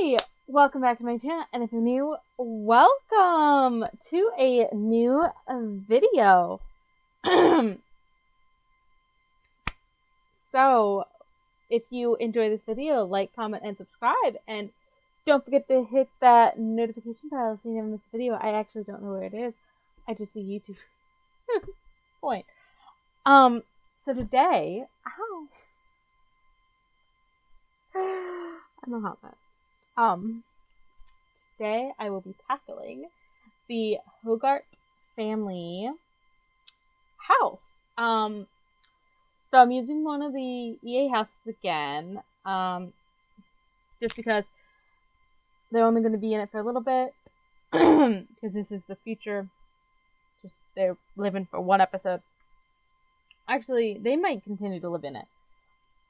Hi, welcome back to my channel, and if you're new, welcome to a new video. So, if you enjoy this video, like, comment, and subscribe, and don't forget to hit that notification bell so you never miss a video. I actually don't know where it is. I just see YouTube. Point. So today, I'm a hot mess. Today I will be tackling the Hogart family house. So I'm using one of the EA houses again, just because they're only going to be in it for a little bit, because this is the future. Just they're living for one episode. Actually, they might continue to live in it.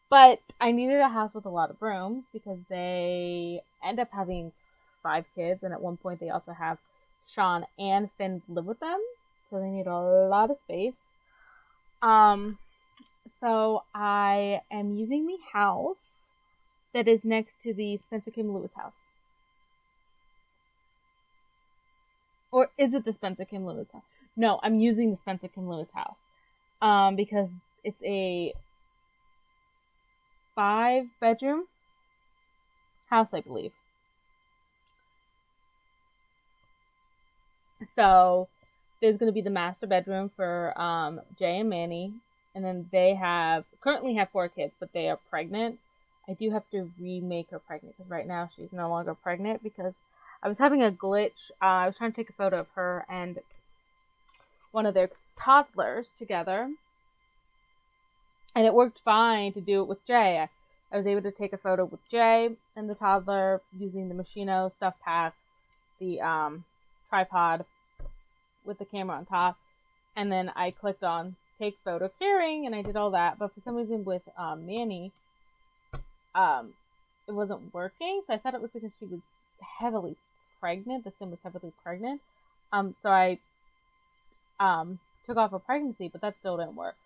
But I needed a house with a lot of rooms because they end up having 5 kids, and at one point they also have Sean and Finn live with them, so they need a lot of space. So I am using the house that is next to the Spencer Kim Lewis house. Or is it the Spencer Kim Lewis house? No, I'm using the Spencer Kim Lewis house. Because it's a 5-bedroom house, I believe. So there's going to be the master bedroom for Jay and Manny, and then they currently have 4 kids, but they are pregnant. I do have to remake her pregnant because right now she's no longer pregnant because I was having a glitch. I was trying to take a photo of her and one of their toddlers together, and it worked fine to do it with Jay. I was able to take a photo with Jay and the toddler using the Machino stuff pack, the tripod with the camera on top, and then I clicked on take photo carrying, and I did all that. But for some reason with Manny, it wasn't working. So I thought it was because she was heavily pregnant. The sim was heavily pregnant. So I took off her pregnancy, but that still didn't work.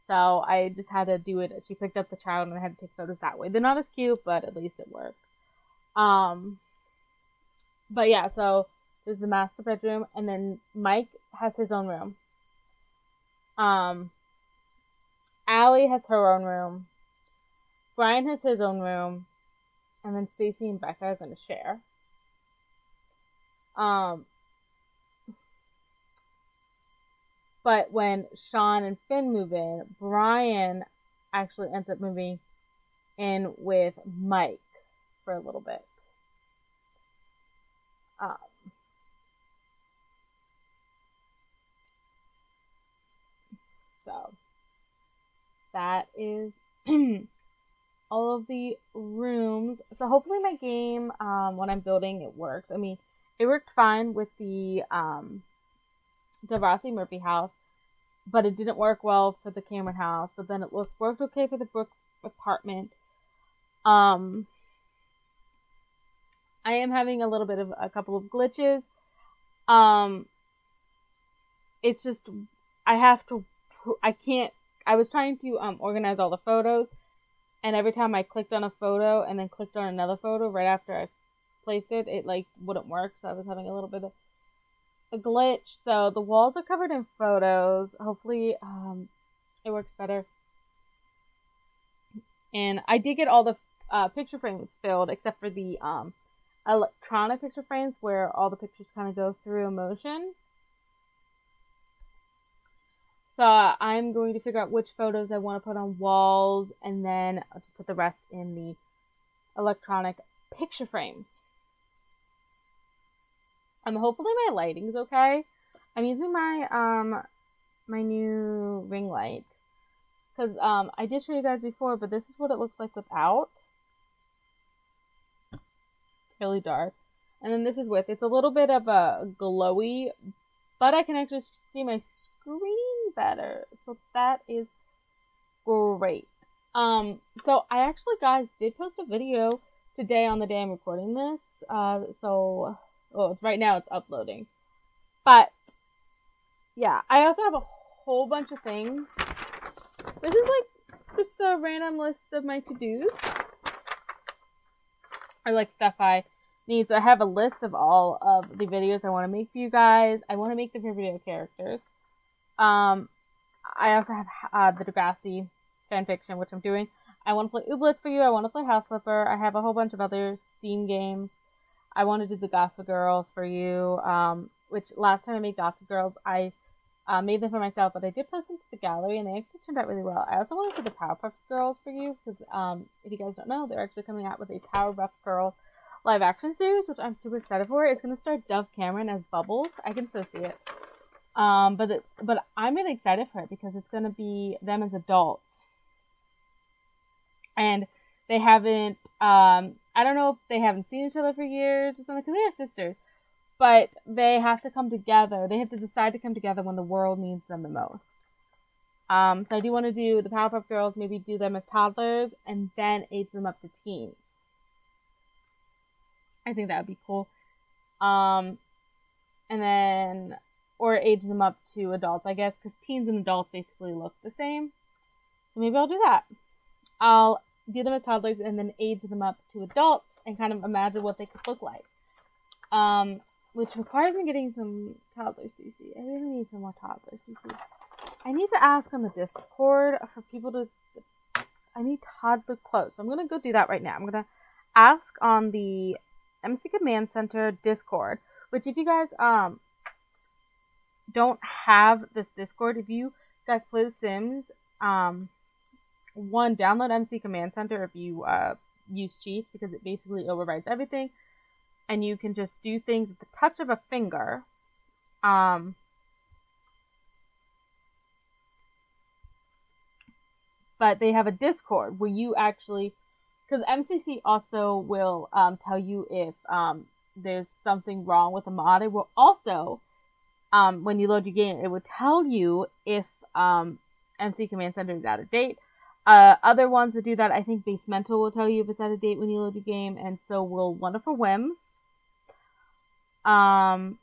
So I just had to do it. She picked up the child, and I had to take photos that way. They're not as cute, but at least it worked. But yeah, so there's the master bedroom, and then Mike has his own room. Allie has her own room. Brian has his own room, and then Stacy and Becca are going to share. But when Sean and Finn move in, Brian actually ends up moving in with Mike for a little bit. So that is all of the rooms. So hopefully my game, when I'm building, it works. I mean, it worked fine with the Degrassi Murphy house, but it didn't work well for the Cameron house. But then it worked okay for the Brooks apartment. I am having a couple of glitches. It's just I was trying to organize all the photos, and every time I clicked on a photo and then clicked on another photo right after I placed it, it like wouldn't work. So I was having a little bit of a glitch. So the walls are covered in photos. Hopefully it works better. And I did get all the picture frames filled except for the electronic picture frames where all the pictures kind of go through a motion. So I'm going to figure out which photos I want to put on walls, and then I'll just put the rest in the electronic picture frames. Hopefully my lighting's okay. I'm using my my new ring light because I did show you guys before, but this is what it looks like without. Really dark, and then this is with. It's a little bit of a glowy, but I can actually see my screen better, so that is great. So I actually, guys, did post a video today on the day I'm recording this. Right now it's uploading. But yeah, I also have a whole bunch of things. This is like just a random list of my to-dos. Or like stuff I need. So I have a list of all of the videos I want to make for you guys. I want to make them for video characters. I also have the Degrassi fanfiction, which I'm doing. I want to play Ooblets for you. I want to play House Flipper. I have a whole bunch of other Steam games. I want to do the Gossip Girls for you, which last time I made Gossip Girls, I made them for myself, but I did post them to the gallery, and they actually turned out really well. I also want to do the Powerpuff Girls for you, because if you guys don't know, they're actually coming out with a Powerpuff Girl live action series, which I'm super excited for. It's going to star Dove Cameron as Bubbles. I can still see it. But I'm really excited for it because it's going to be them as adults. And they haven't, I don't know if they haven't seen each other for years or something, because they are sisters. But they have to come together. They have to decide to come together when the world needs them the most. So I do want to do the Powerpuff Girls, maybe do them as toddlers, and then age them up to teens. I think that would be cool. And then, or age them up to adults, I guess, because teens and adults basically look the same. So maybe I'll do that. I'll do them as toddlers and then age them up to adults and kind of imagine what they could look like. Which requires me getting some toddler CC. I really need some more toddler CC. I need to ask on the Discord for people to... I need toddler clothes. So I'm going to go do that right now. I'm going to ask on the MC Command Center Discord. Which if you guys don't have this Discord, if you guys play The Sims, one, download MC Command Center if you use cheats, because it basically overrides everything. And you can just do things at the touch of a finger. But they have a Discord where you actually... Because MCC also will tell you if there's something wrong with a mod. It will also, when you load your game, it will tell you if MC Command Center is out of date. Other ones that do that, I think Basemental will tell you if it's out of date when you load your game, and so will Wonderful Whims. Basemental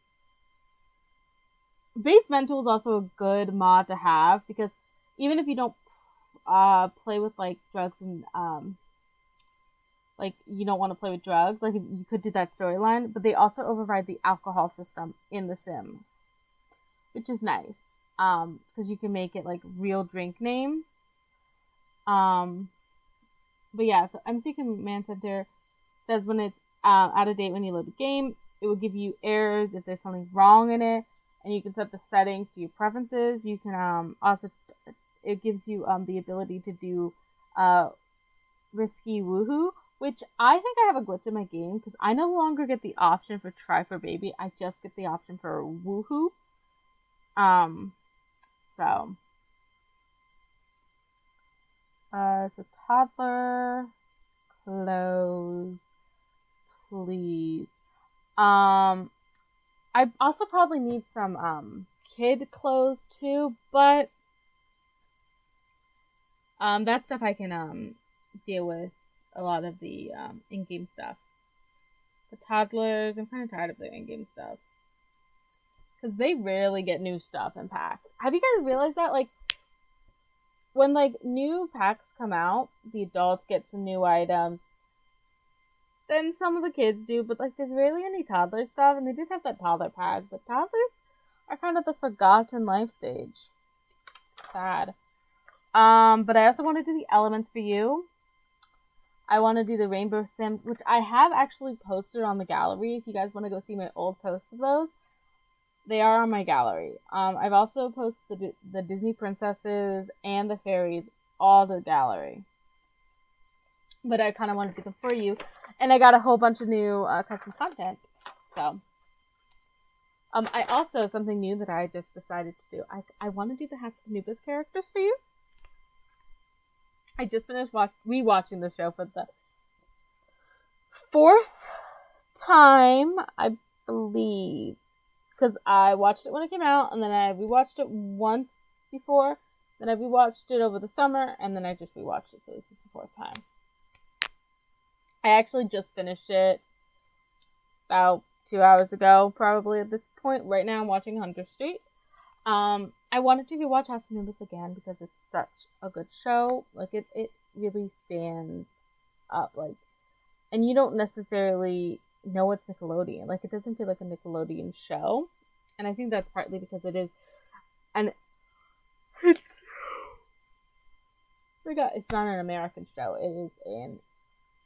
is also a good mod to have, because even if you don't play with like drugs and like you don't want to play with drugs, like you could do that storyline, but they also override the alcohol system in The Sims, which is nice, because you can make it like real drink names. But yeah, so MC Command Center says when it's out of date when you load the game, it will give you errors if there's something wrong in it, and you can set the settings to your preferences. You can also, it gives you the ability to do risky woohoo, which I think I have a glitch in my game, because I no longer get the option for try for baby, I just get the option for woohoo. So toddler clothes, please. I also probably need some kid clothes too, but that stuff I can deal with a lot of the in-game stuff. The toddlers, I'm kind of tired of the in-game stuff, because they rarely get new stuff in packs. Have you guys realized that? Like, when like new packs come out, the adults get some new items. Then some of the kids do, but like there's rarely any toddler stuff, and they did have that toddler pack, but toddlers are kind of the forgotten life stage. Sad. But I also want to do the elements for you. I want to do the Rainbow Sims, which I have actually posted on the gallery. If you guys want to go see my old posts of those, they are on my gallery. I've also posted the Disney princesses and the fairies all to the gallery. But I kind of want to do them for you. And I got a whole bunch of new custom content. So, I also, something new that I just decided to do. I want to do the Hatch Anubis characters for you. I just finished rewatching the show for the 4th time, I believe. Because I watched it when it came out, and then I rewatched it once before, then I rewatched it over the summer, and then I just rewatched it, so this is the 4th time. I actually just finished it about 2 hours ago, probably at this point. Right now I'm watching Hunter Street. I wanted to rewatch House of Anubis again because it's such a good show. Like, it really stands up, like, and you don't necessarily know it's Nickelodeon. Like, it doesn't feel like a Nickelodeon show. And I think that's partly because it is an it's not an American show. It is an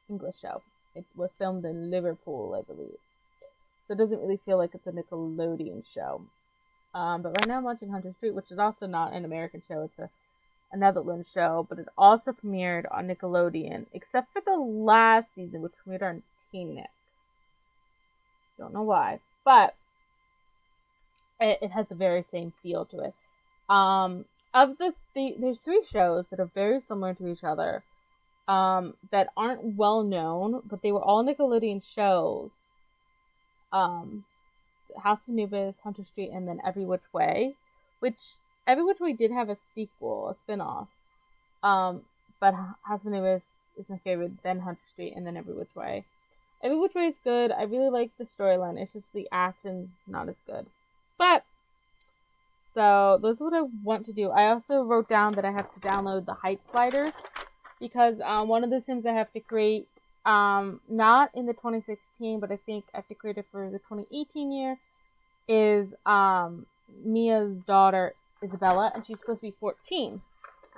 English show. It was filmed in Liverpool, I believe. So it doesn't really feel like it's a Nickelodeon show. But right now I'm watching Hunter Street, which is also not an American show. It's a Netherlands show, but it also premiered on Nickelodeon, except for the last season, which premiered on Teen Nick. Don't know why, but it has the very same feel to it. There's 3 shows that are very similar to each other, that aren't well known, but they were all Nickelodeon shows. House of Anubis, Hunter Street, and then Every Which Way, which Every Which Way did have a sequel, a spin-off. But House of Anubis is my favorite, then Hunter Street, and then Every Which Way. Every Which Way is good. I really like the storyline. It's just the acting's not as good. But, so, those are what I want to do. I also wrote down that I have to download the height sliders, because one of the sims I have to create, not in the 2016, but I think I have to create it for the 2018 year, is Mia's daughter, Isabella, and she's supposed to be 14.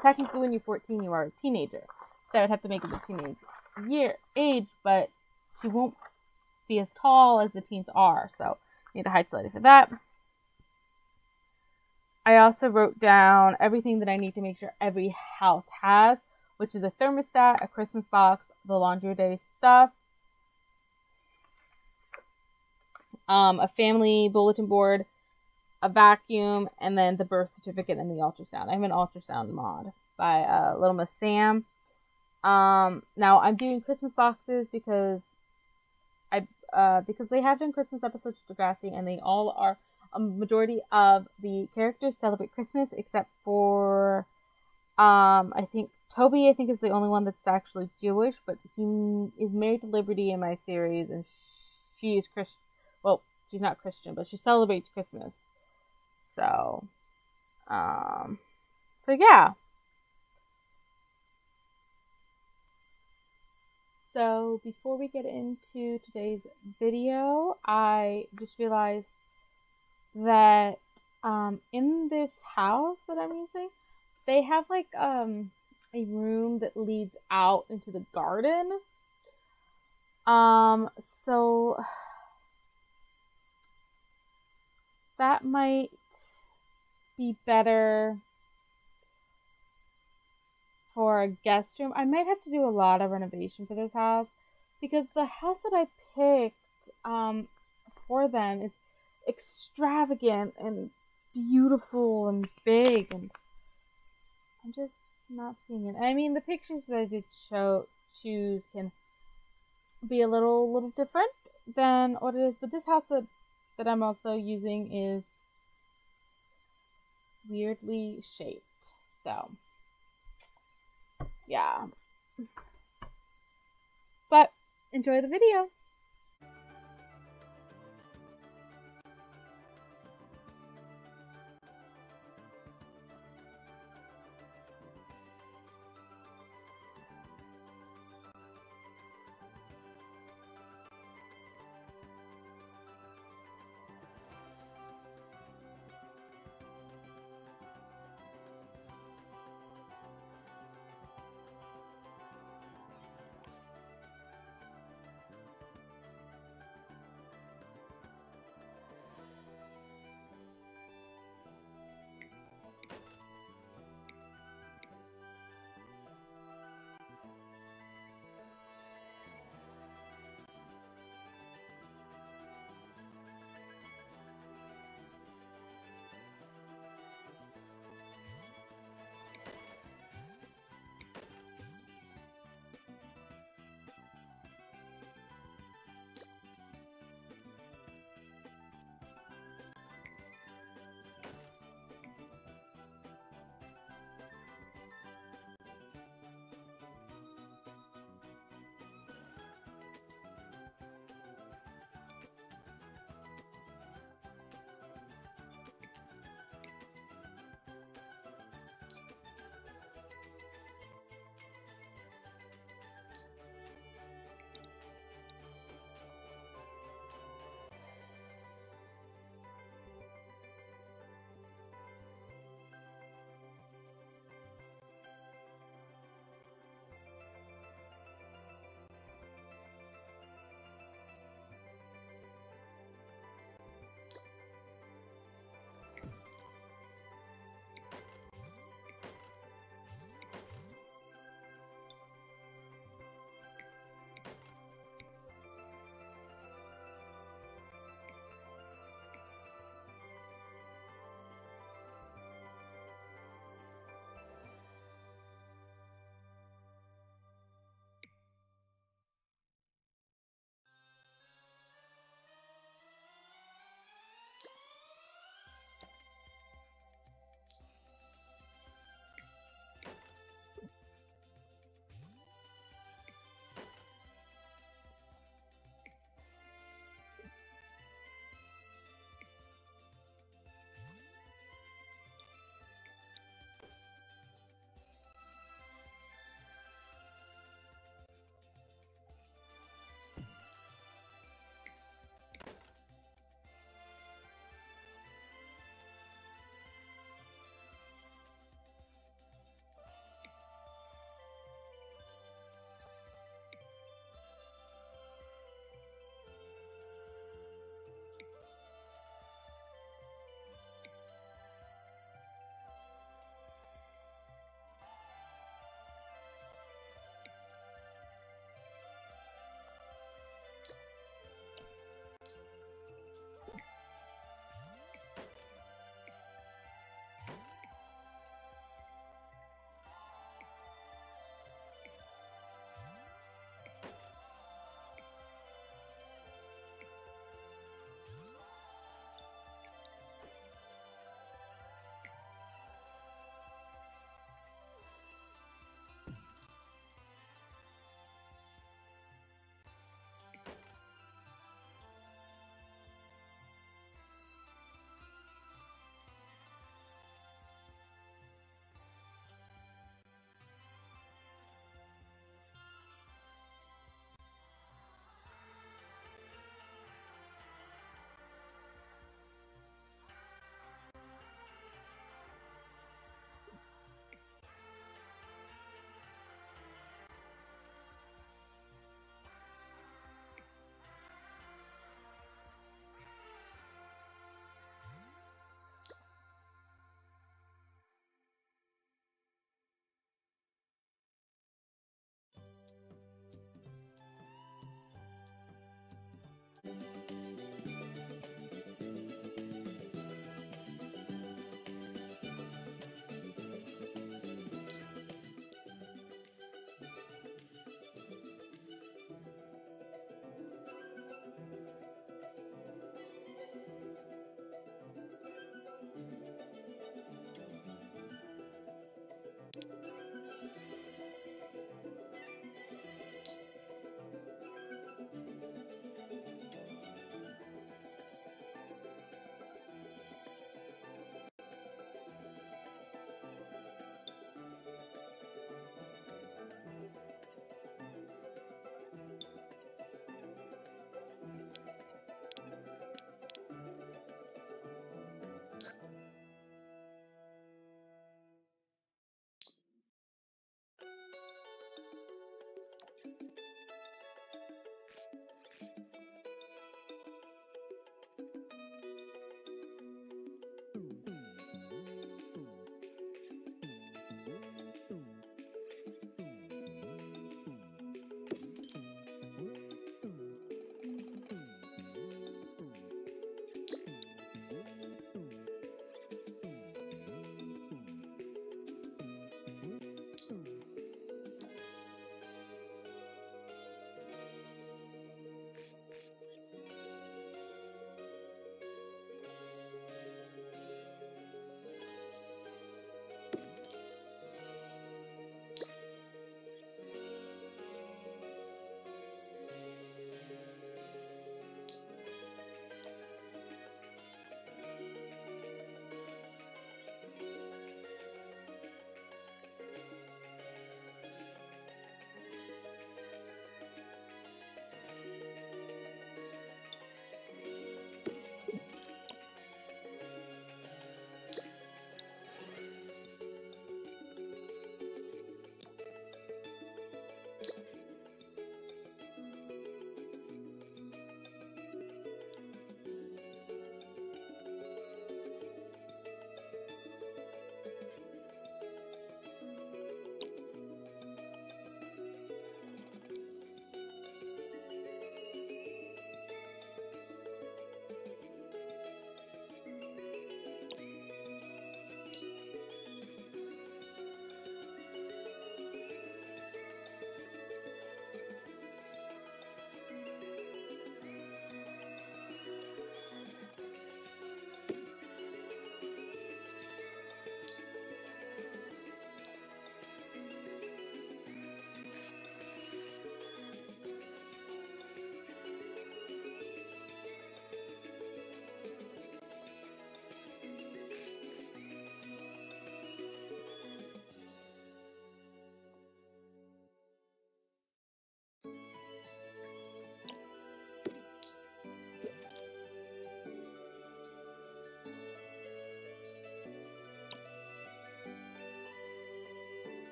Technically, when you're 14, you are a teenager. So I would have to make it the teenage age, but she won't be as tall as the teens are, so I need a height slider for that. I also wrote down everything that I need to make sure every house has, which is a thermostat, a Christmas box, the laundry day stuff, a family bulletin board, a vacuum, and then the birth certificate and the ultrasound. I have an ultrasound mod by Little Miss Sam. Now I'm doing Christmas boxes because they have done Christmas episodes of Degrassi, and they all are. A majority of the characters celebrate Christmas, except for I think Toby, is the only one that's actually Jewish, but he is married to Liberty in my series, and she is Christian. Well, she's not Christian, but she celebrates Christmas. So yeah. So before we get into today's video, I just realized that in this house that I'm using, they have like a room that leads out into the garden. So that might be better for a guest room. I might have to do a lot of renovation for this house, because the house that I picked for them is extravagant and beautiful and big, and I'm just not seeing it. I mean, the pictures that I did choose can be a little different than what it is, but this house that I'm also using is weirdly shaped. So yeah, but enjoy the video.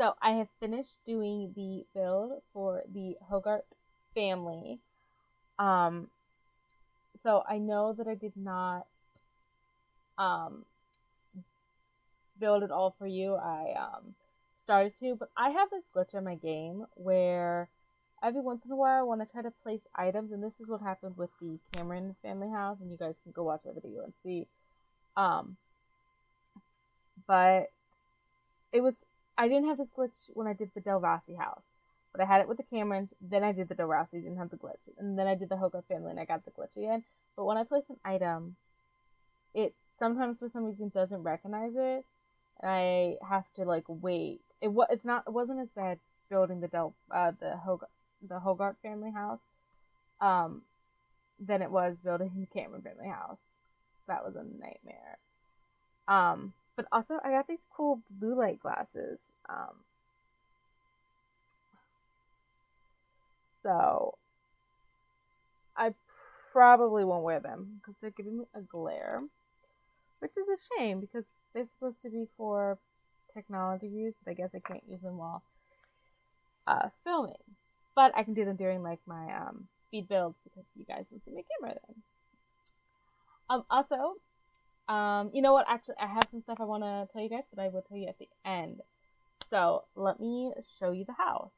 So I have finished doing the build for the Hogart family. Um, so I know that I did not um build it all for you. I started to, but I have this glitch in my game where every once in a while I want to try to place items, and this is what happened with the Cameron family house, and you guys can go watch that video and see. Um, but it was I didn't have this glitch when I did the Degrassi house, but I had it with the Camerons. Then I did the Degrassi, didn't have the glitch, and then I did the Hogart family, and I got the glitch again. But when I place an item, it sometimes for some reason doesn't recognize it, and I have to like wait. It wasn't as bad building the Hogart family house um than it was building the Cameron family house. That was a nightmare. But also I got these cool blue light glasses. So I probably won't wear them because they're giving me a glare, which is a shame because they're supposed to be for technology use, but I guess I can't use them while filming. But I can do them during like my speed builds because you guys can see my camera then. Also, you know what? Actually, I have some stuff I want to tell you guys, but I will tell you at the end. So let me show you the house.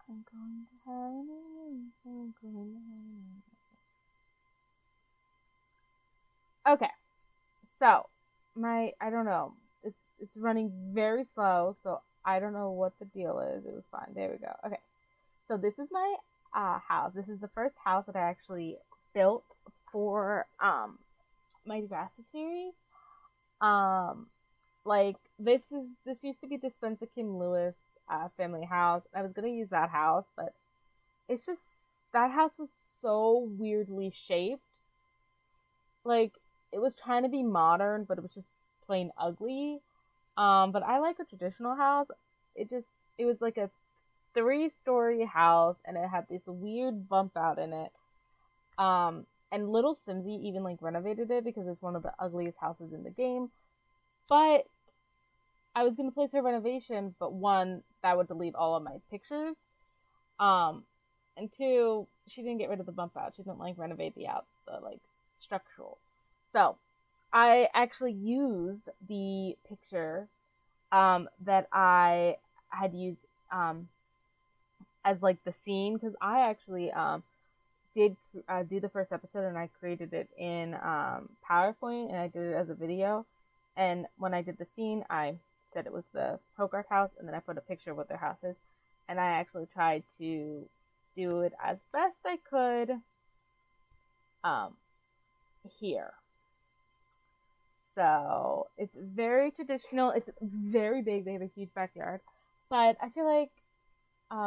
I'm going to have I'm going to have Okay, so I don't know. It's running very slow, so I don't know what the deal is. It was fine. There we go. Okay, so this is my house. This is the first house that I actually built for my Degrassi series. Um, like this used to be the Spencer Kim Lewis family house. I was gonna use that house, but it's just that house was so weirdly shaped. Like it was trying to be modern, but it was just plain ugly. But I like a traditional house. It was like a 3-story house, and it had this weird bump out in it. And Little Simsy even like renovated it because it's one of the ugliest houses in the game. But I was gonna place her renovation, but one that would delete all of my pictures. Um, and two, she didn't get rid of the bump out. She didn't like renovate the like structural. So I actually used the picture that I had used as like the scene, because I actually did do the first episode, and I created it in PowerPoint, and I did it as a video. And when I did the scene, I said it was the Hogart house, and then I put a picture of what their house is, and I actually tried to do it as best I could here. So it's very traditional. It's very big. They have a huge backyard, but I feel like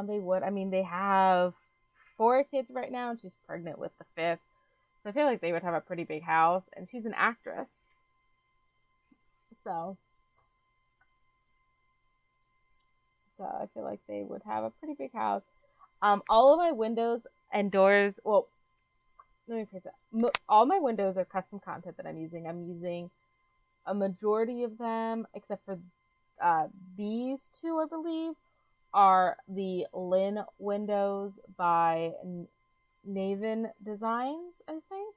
they would. I mean, they have 4 kids right now, and she's pregnant with the 5th. So I feel like they would have a pretty big house, and she's an actress. So I feel like they would have a pretty big house. All of my windows and doors, well, let me phrase that. All my windows are custom content that I'm using. I'm using a majority of them, except for these 2, I believe, are the Lynn windows by Naven Designs, I think.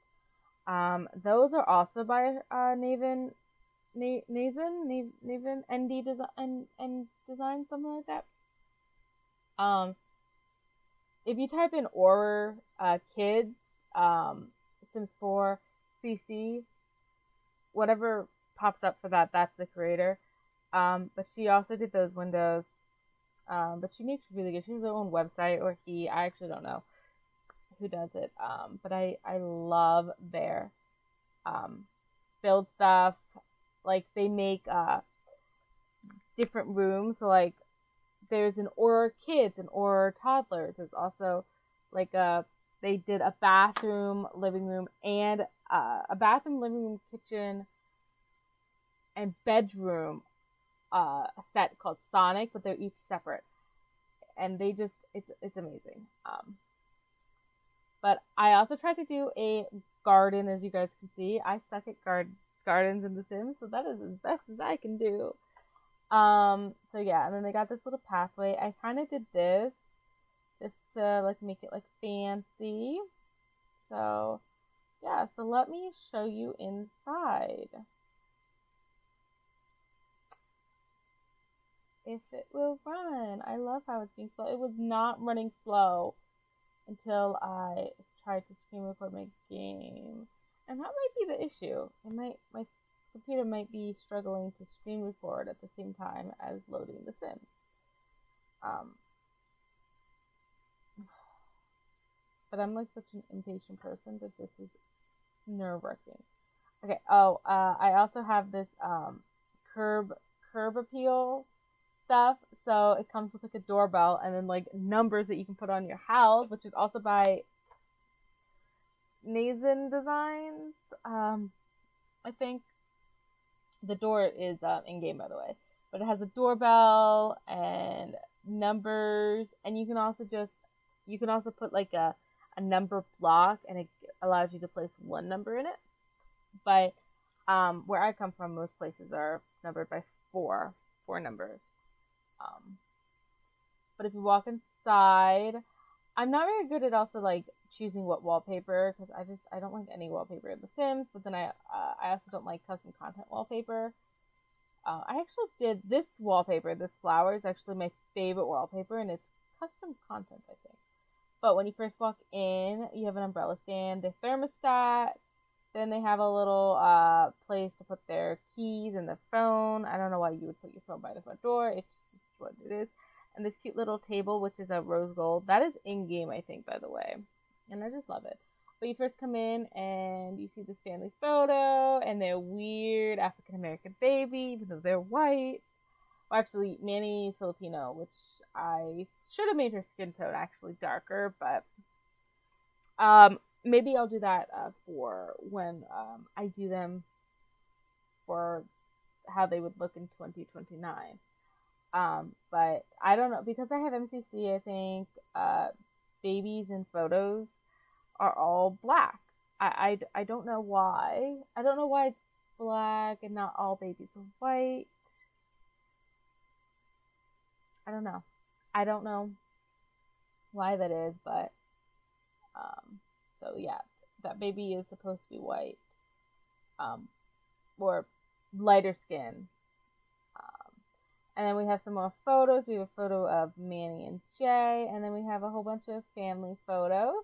Those are also by Naven ND Design, something like that. If you type in Auror Kids, Sims 4 CC, whatever pops up for that, that's the creator. But she also did those windows. But she makes really good. She has her own website, or I actually don't know who does it. But I love their build stuff. Like, they make different rooms. So like, there's an Auror Kids and Auror Toddlers. There's also like they did a bathroom, living room, and a bathroom, living room, kitchen, and bedroom set called Sonic, but they're each separate, and they just it's amazing. But I also tried to do a garden. As you guys can see, I suck at gardens in The Sims, so that is as best as I can do. So yeah, and then they got this little pathway. I kind of did this just to like make it like fancy. So yeah, so let me show you inside. If it will run. I love how it's being slow. It was not running slow until I tried to screen record my game. And that might be the issue. My computer might be struggling to screen record at the same time as loading The Sims. But I'm like such an impatient person that this is nerve-wracking. Okay, I also have this curb appeal stuff. So it comes with like a doorbell and then like numbers that you can put on your house, which is also by Nazen Designs. I think the door is in game, by the way, but it has a doorbell and numbers, and you can also put like a number block, and it allows you to place one number in it. But where I come from, most places are numbered by four numbers. But if you walk inside, I'm not very good at also like choosing what wallpaper, because I don't like any wallpaper in The Sims. But then I also don't like custom content wallpaper. I actually did this wallpaper. This flower is actually my favorite wallpaper, and it's custom content, I think. But when you first walk in, you have an umbrella stand, the thermostat. Then they have a little place to put their keys and their phone. I don't know why you would put your phone by the front door. It's just what it is. And this cute little table, which is a rose gold. That is in-game, I think, by the way. And I just love it. But you first come in and you see this family photo and their weird African-American baby, even though they're white. Well, actually, Manny's Filipino, which I should have made her skin tone actually darker, but maybe I'll do that for when I do them for how they would look in 2029. But I don't know, because I have MCC, I think babies in photos are all black. I don't know why. I don't know why it's black and not all babies are white. I don't know. I don't know why that is, but So yeah, that baby is supposed to be white, or lighter skin. And then we have some more photos. We have a photo of Manny and Jay, and then we have a whole bunch of family photos.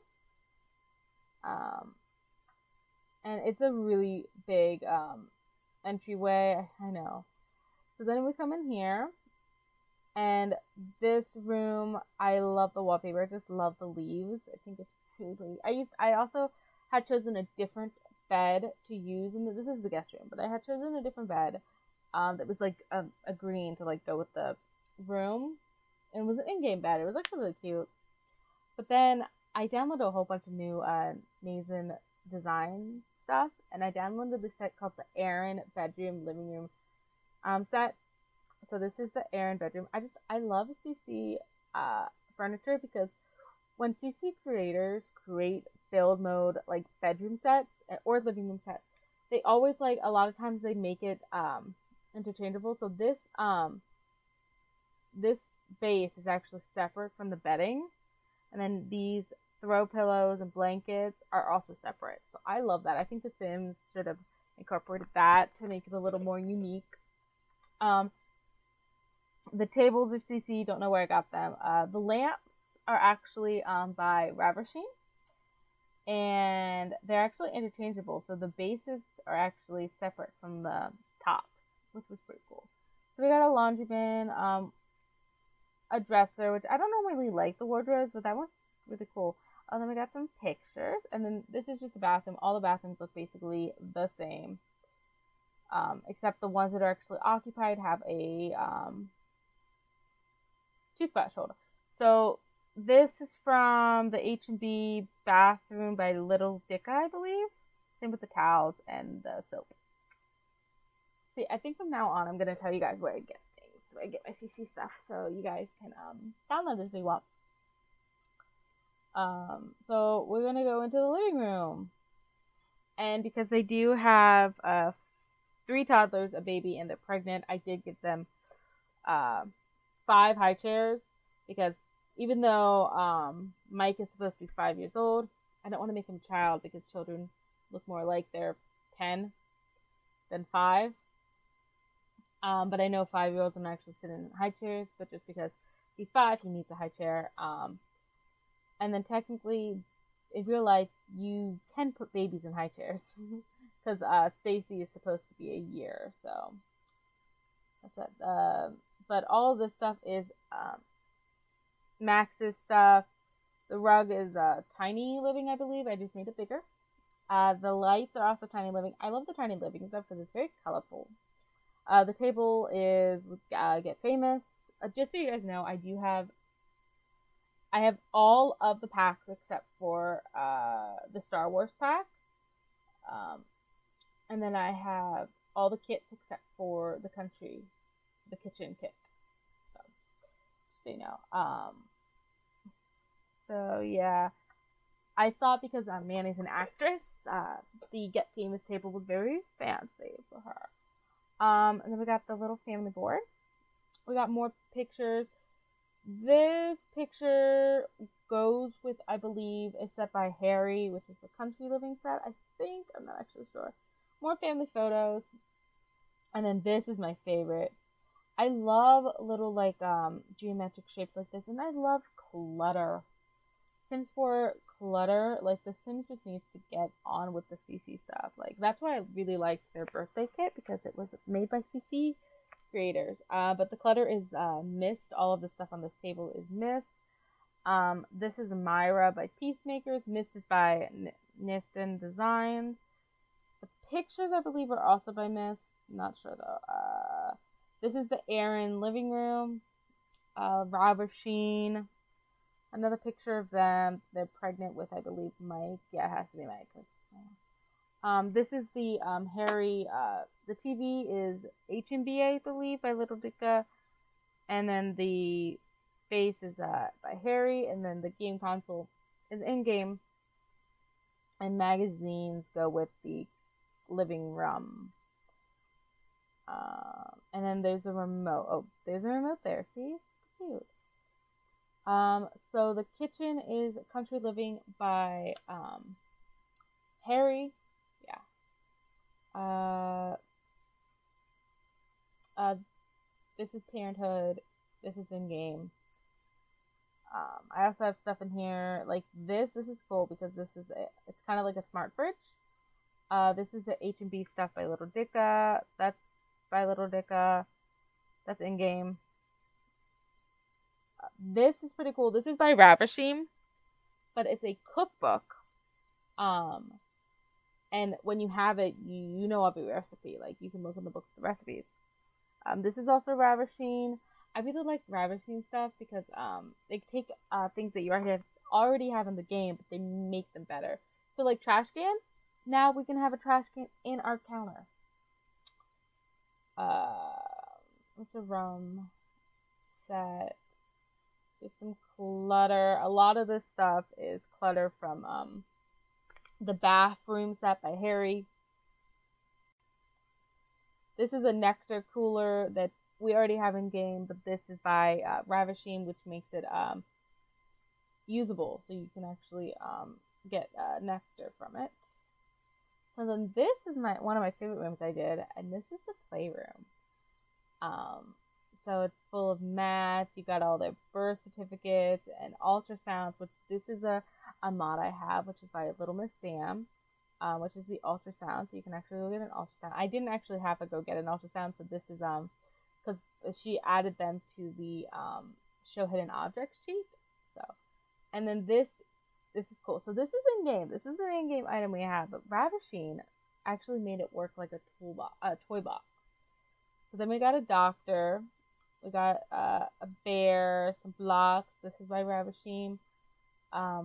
And it's a really big entryway. I know. So then we come in here, and this room, I love the wallpaper. I just love the leaves. I think it's really pretty. I also had chosen a different bed to use, and this is the guest room, but I had chosen a different bed that was like a green to like go with the room, and it was an in-game bed. It was actually really cute. But then I downloaded a whole bunch of new Nazen design stuff, and I downloaded this set called the Aaron Bedroom Living Room set. So this is the Aaron bedroom. I love CC furniture, because when CC creators create build mode like bedroom sets or living room sets, they always like, a lot of times they make it interchangeable. So this base is actually separate from the bedding, and then these throw pillows and blankets are also separate. So I love that. I think The Sims should have incorporated that to make it a little more unique. The tables are CC, don't know where I got them. The lamps are actually by Ravishing, and they're actually interchangeable. So the bases are actually separate from the tops, which was pretty cool. So we got a laundry bin, a dresser, which I don't normally like the wardrobes, but that one's really cool. Then we got some pictures, and then this is just a bathroom. All the bathrooms look basically the same, except the ones that are actually occupied have a toothbrush holder. So this is from the H&B bathroom by Little Dicka, I believe. Same with the towels and the soap. See, I think from now on I'm going to tell you guys where I get things, where I get my CC stuff, so you guys can download this if you want. So we're going to go into the living room. And because they do have 3 toddlers, a baby, and they're pregnant, I did give them 5 high chairs, because even though Mike is supposed to be 5 years old, I don't want to make him a child, because children look more like they're 10 than 5. But I know 5-year-olds don't actually sit in high chairs, but just because he's 5, he needs a high chair. And then technically, in real life, you can put babies in high chairs, because Stacy is supposed to be a year, so that's it. But all of this stuff is Max's stuff. The rug is Tiny Living, I believe. I just made it bigger. The lights are also Tiny Living. I love the Tiny Living stuff because it's very colorful. The table is Get Famous. Just so you guys know, I have all of the packs except for the Star Wars pack. And then I have all the kits except for the kitchen kit. So you know. So yeah, I thought because Manny's an actress, the Get Famous table was very fancy for her. And then we got the little family board. We got more pictures. This picture goes with, I believe, a set by Harry, which is the country living set, I think. I'm not actually sure. More family photos. And then this is my favorite. I love little, like, geometric shapes like this, and I love clutter. Sims 4 clutter, like, The Sims just needs to get on with the CC stuff. Like, that's why I really liked their birthday kit, because it was made by CC creators. But the clutter is mist. All of the stuff on this table is mist. This is Myra by Peacemakers. Mist is by Niston Designs. The pictures, I believe, are also by Mist. Not sure, though. This is the Aaron living room. Robert Sheen. Another picture of them. They're pregnant with, I believe, Mike. Yeah, it has to be Mike. This is the Harry. The TV is H&B, I believe, by Little Dicka. And then the face is by Harry. And then the game console is in-game. And magazines go with the living room. And then there's a remote. Oh, there's a remote there. See? It's cute. So the kitchen is Country Living by Harry. Yeah. Uh, uh, this is Parenthood. This is in game. I also have stuff in here like this. This is cool because this is it. It's kind of like a smart fridge. This is the H&B stuff by Little Dicka. That's by Little Dicka. That's in game. This is pretty cool. This is by Ravishing, but it's a cookbook. And when you have it, you know every recipe. Like you can look in the book for the recipes. This is also Ravishing. I really like Ravishing stuff because they take things that you already have in the game, but they make them better. So like trash cans, now we can have a trash can in our counter. What's a rum set? Just some clutter. A lot of this stuff is clutter from the bathroom set by Harry. This is a nectar cooler that we already have in game, but this is by Ravishing, which makes it usable, so you can actually get nectar from it. So then this is one of my favorite rooms I did, and this is the playroom. So it's full of mats. You got all their birth certificates and ultrasounds, which this is a mod I have, which is by Little Miss Sam, which is the ultrasound. So you can actually go get an ultrasound. I didn't actually have to go get an ultrasound, so this is because she added them to the show hidden objects sheet. So, and then this is cool. So this is in game. This is an in-game item we have, but Ravishing actually made it work like a toy box. So then we got a doctor. We got a bear, some blocks. This is by Ravishing. A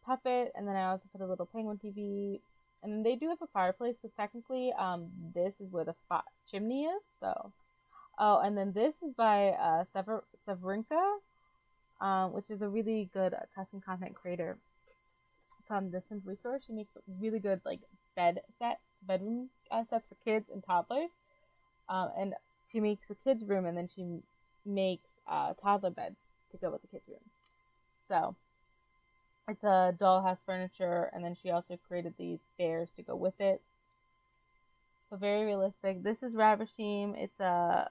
puppet, and then I also put a little penguin TV. And then they do have a fireplace because technically, this is where the chimney is. So, oh, and then this is by Severinka, which is a really good custom content creator from The Sims Resource. She makes really good like bedroom sets for kids and toddlers. And she makes a kids room, and then she makes toddler beds to go with the kids room. So it's a dollhouse furniture, and then she also created these bears to go with it. So very realistic. This is Ravishing. It's a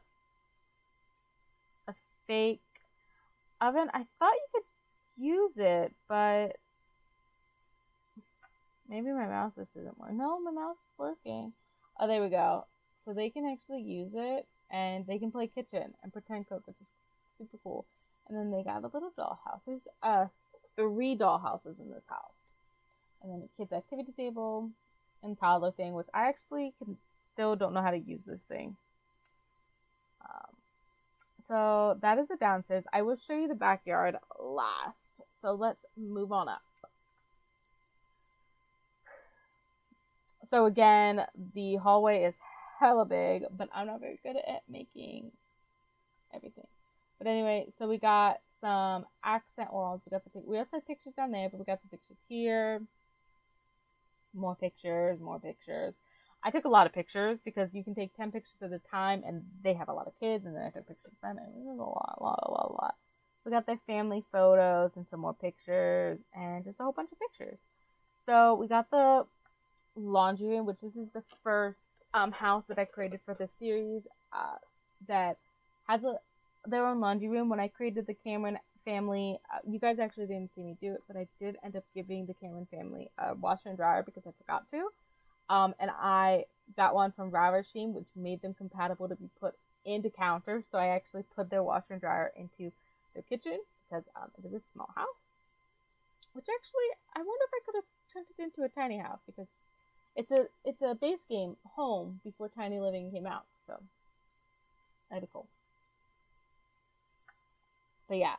fake oven. I thought you could use it, but maybe my mouse just isn't working. No, my mouse is working. Oh, there we go. So they can actually use it, and they can play kitchen and pretend cook, which is super cool. And then they got a little dollhouse. There's 3 dollhouses in this house. And then a kid's activity table and toddler thing, which I actually still don't know how to use this thing. So that is the downstairs. I will show you the backyard last. So let's move on up. So again, the hallway is hella big, but I'm not very good at making everything. But anyway, so we got some accent walls. We also have pictures down there, but we got some pictures here. More pictures, more pictures. I took a lot of pictures because you can take 10 pictures at a time, and they have a lot of kids, and then I took pictures of them, and it was a lot. We got their family photos and some more pictures, and just a whole bunch of pictures. So we got the laundry room, which this is the first house that I created for this series that has their own laundry room. When I created the Cameron family, you guys actually didn't see me do it, but I did end up giving the Cameron family a washer and dryer because I forgot to. And I got one from Ravishing, which made them compatible to be put into counters. So I actually put their washer and dryer into their kitchen because it is a small house. Which actually, I wonder if I could have turned it into a tiny house because it's a base game home before Tiny Living came out. So that'd be cool. But yeah.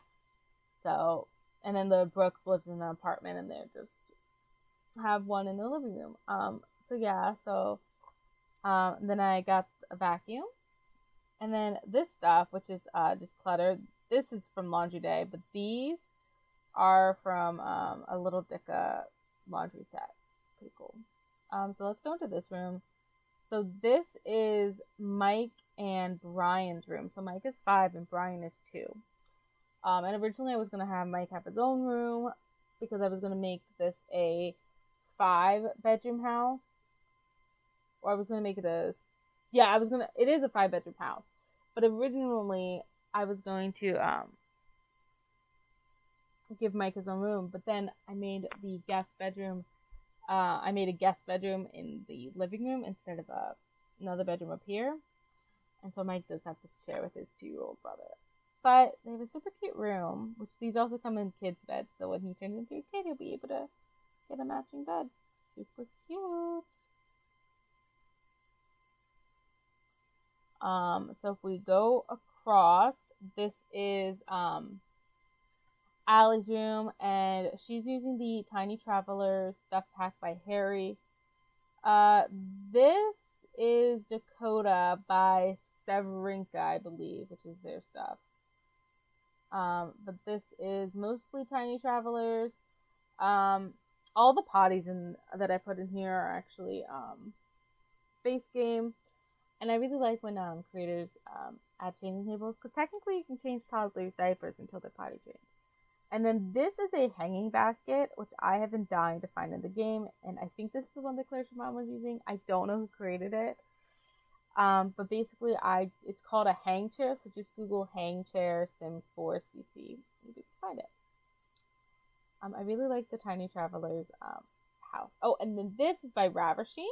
So, and then the Brooks lives in an apartment, and they just have one in the living room. So yeah, so then I got a vacuum, and then this stuff, which is just clutter. This is from Laundry Day, but these are from a Little Dicka laundry set. Pretty cool. So let's go into this room. So this is Mike and Brian's room. So Mike is 5 and Brian is 2. And originally I was going to have Mike have his own room because I was going to make this a 5-bedroom house. Or I was going to make it it is a 5-bedroom house. But originally I was going to give Mike his own room. But then I made the guest bedroom, I made a guest bedroom in the living room instead of another bedroom up here. And so Mike does have to share with his 2-year-old brother. But they have a super cute room, which these also come in kids' beds. So when he turns into a kid, he'll be able to get a matching bed. Super cute. So if we go across, this is Allie's room, and she's using the Tiny Travelers stuff pack by Harry. This is Dakota by Severinka, I believe, which is their stuff. But this is mostly Tiny Travelers. All the potties that I put in here are actually base game. And I really like when creators add changing tables, because technically you can change toddlers' diapers until they're potty trained. And then this is a hanging basket, which I have been dying to find in the game, and I think this is the one that Claire's mom was using. I don't know who created it. But basically, it's called a hang chair, so just Google hang chair Sims 4 CC. You can find it. I really like the Tiny Travelers house. Oh, and then this is by Ravishing.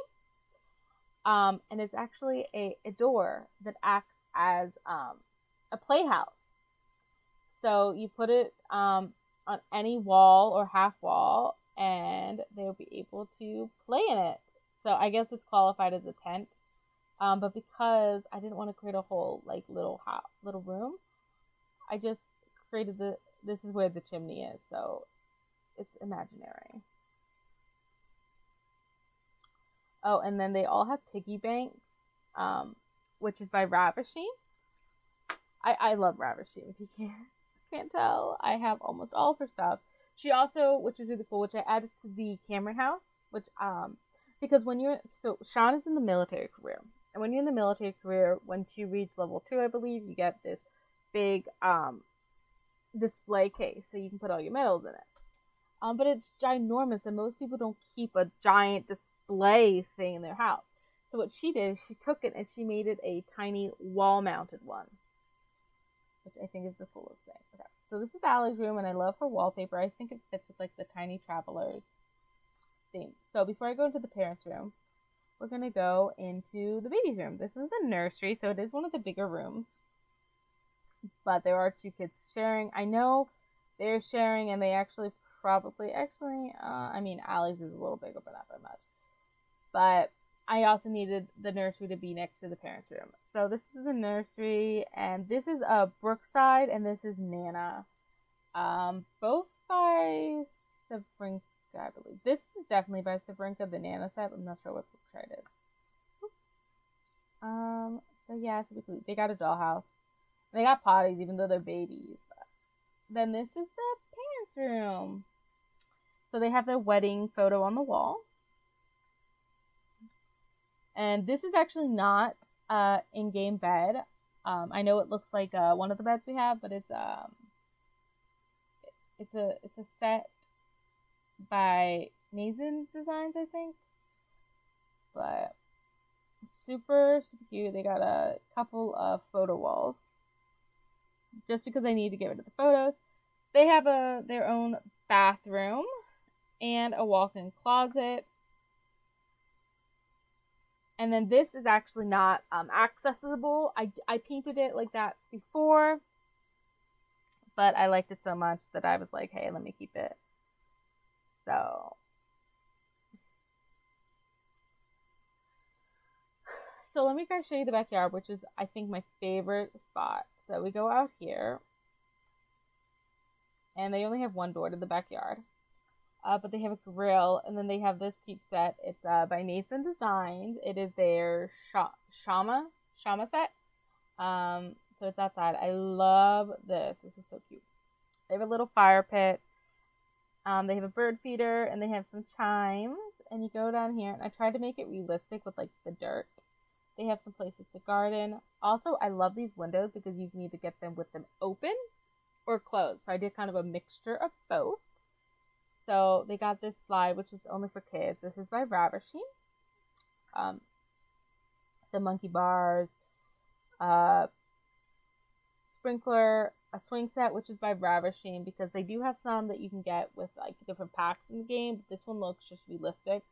And it's actually a door that acts as a playhouse. So you put it on any wall or half wall, and they'll be able to play in it. So I guess it's qualified as a tent. But because I didn't want to create a whole little room, I just created this is where the chimney is, so it's imaginary. Oh, and then they all have piggy banks, which is by Ravishing. I love Ravishing, if you can't tell. I have almost all of her stuff. She also, which is really cool, which I added to the Cameron house, which because so Sean is in the military career. And when you're in the military career, once you reach level 2, I believe, you get this big display case, so you can put all your medals in it. But it's ginormous, and most people don't keep a giant display thing in their house. So what she did, she took it and she made it a tiny wall-mounted one, which I think is the coolest thing. Okay. So this is Allie's room, and I love her wallpaper. I think it fits with the Tiny Travelers theme. So before I go into the parents' room, we're going to go into the baby's room. This is the nursery, so it is one of the bigger rooms. But there are 2 kids sharing. I know they're sharing, and they actually I mean, Allie's is a little bigger, but not that much. But I also needed the nursery to be next to the parents' room. So this is the nursery, and this is Brookside, and this is Nana. Both by Severinka, I believe. This is definitely by Severinka, the Nana set. I'm not sure what Brookside is. So yeah, they got a dollhouse. They got potties, even though they're babies. Then this is the parents' room. So they have their wedding photo on the wall. And this is actually not in-game bed. I know it looks like one of the beds we have, but it's a set by Nazen Designs, I think. But super cute. They got a couple of photo walls. Just because I need to get rid of the photos. They have their own bathroom and a walk-in closet. And then this is actually not accessible. I painted it like that before, but I liked it so much that I was like, hey, let me keep it. So let me guys show you the backyard, which is, I think, my favorite spot. So we go out here, and they only have one door to the backyard. But they have a grill, and then they have this cute set. It's by Nathan Designs. It is their Shama set. So it's outside. I love this. This is so cute. They have a little fire pit. They have a bird feeder, and they have some chimes. And you go down here, and I tried to make it realistic with the dirt. They have some places to garden. Also, I love these windows because you can either get them with them open, or closed. So I did kind of a mixture of both. So they got this slide, which is only for kids. This is by Ravishing. The monkey bars, sprinkler, a swing set, which is by Ravishing, because they do have some that you can get with like different packs in the game, but this one looks just realistic.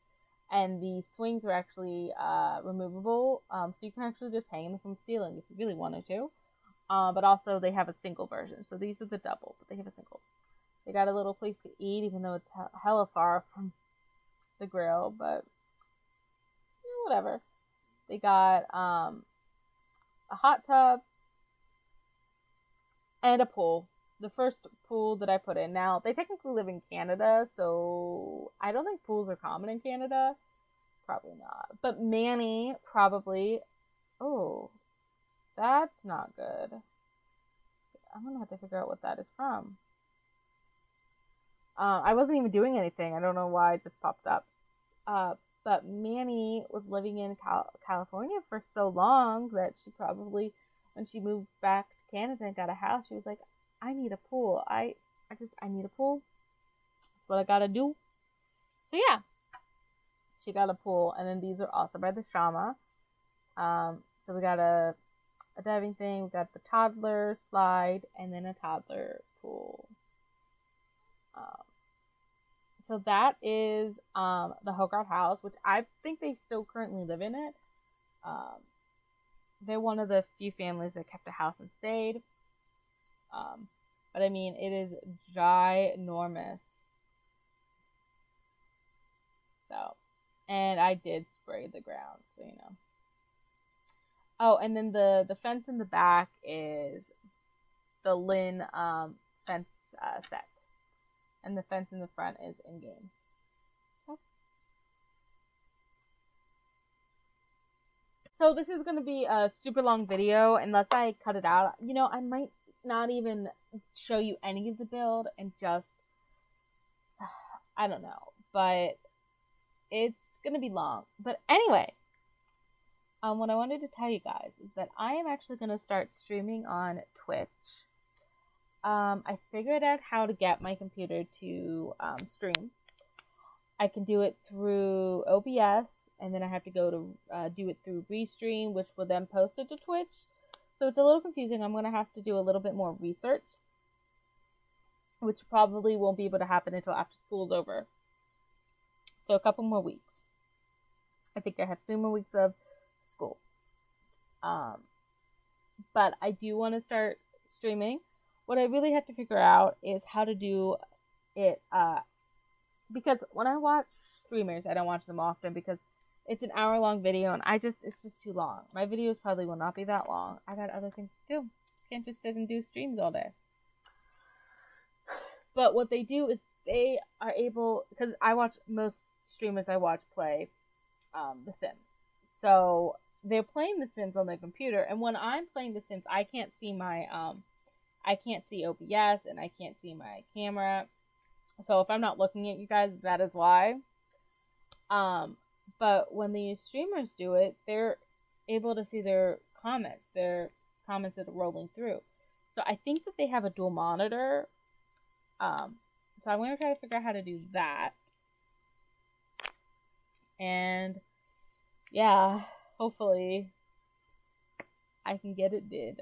And the swings are actually removable, so you can actually just hang them from the ceiling if you really wanted to. But also they have a single version, so these are the double, but they have a single. They got a little place to eat, even though it's hella far from the grill, but whatever. They got a hot tub and a pool. The first pool that I put in. Now, they technically live in Canada, so I don't think pools are common in Canada. Probably not. But Manny probably... Oh, that's not good. I'm going to have to figure out what that is from. I wasn't even doing anything. I don't know why it just popped up. But Manny was living in California for so long that she probably, when she moved back to Canada and got a house, she was like, I need a pool. I need a pool. That's what I gotta do. So yeah, she got a pool. And then these are also by the Shama. So we got a diving thing. We got the toddler slide and then a toddler pool. So that is the Hogart house, which I think they still currently live in it. They're one of the few families that kept a house and stayed. But I mean, it is ginormous. So, and I did spray the ground, so you know. Oh, and then the fence in the back is the Lynn fence set. And the fence in the front is in-game. So this is going to be a super long video unless I cut it out. You know, I might not even show you any of the build and just, I don't know. But it's going to be long. But anyway, what I wanted to tell you guys is that I am actually going to start streaming on Twitch. I figured out how to get my computer to stream. I can do it through OBS, and then I have to go to do it through Restream, which will then post it to Twitch. So it's a little confusing. I'm going to have to do a little bit more research, which probably won't be able to happen until after school's over. So a couple more weeks. I think I have 3 more weeks of school. But I do want to start streaming. What I really have to figure out is how to do it, because when I watch streamers, I don't watch them often because it's an hour-long video and it's just too long. My videos probably will not be that long. I got other things to do. Can't just sit and do streams all day. But what they do is they are able, because I watch most streamers I watch play The Sims. So they're playing The Sims on their computer, and when I'm playing The Sims, I can't see my I can't see OBS and I can't see my camera. So if I'm not looking at you guys, that is why. But when the streamers do it, they're able to see their comments that are rolling through. So I think that they have a dual monitor. So I'm going to try to figure out how to do that. And yeah, hopefully I can get it did.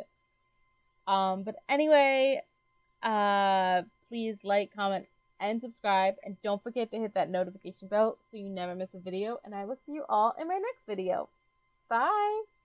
But anyway, please like, comment, and subscribe. And don't forget to hit that notification bell so you never miss a video. And I will see you all in my next video. Bye!